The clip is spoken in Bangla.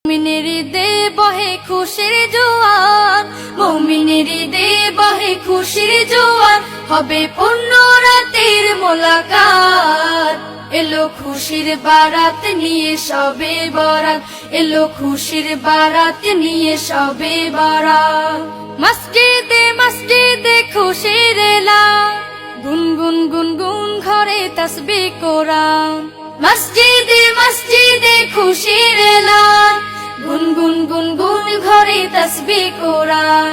মুমিনের দে বহে খুশির জোয়ার, মুমিনের দে বহে খুশির জোয়ার, হবে পূর্ণ রাতের মোলাকাত। এলো খুশির বারাত নিয়ে সবে বরাত, এলো খুশির বারাত নিয়ে সবে বরাত। মসজিদে মসজিদে খুশির এলান, গুনগুন গুনগুন ঘরে তাসবিহ কোরআন। মসজিদে মসজিদে খুশির এলান, গুনগুন গুনগুন ঘরে তাসবিহ কোরআন।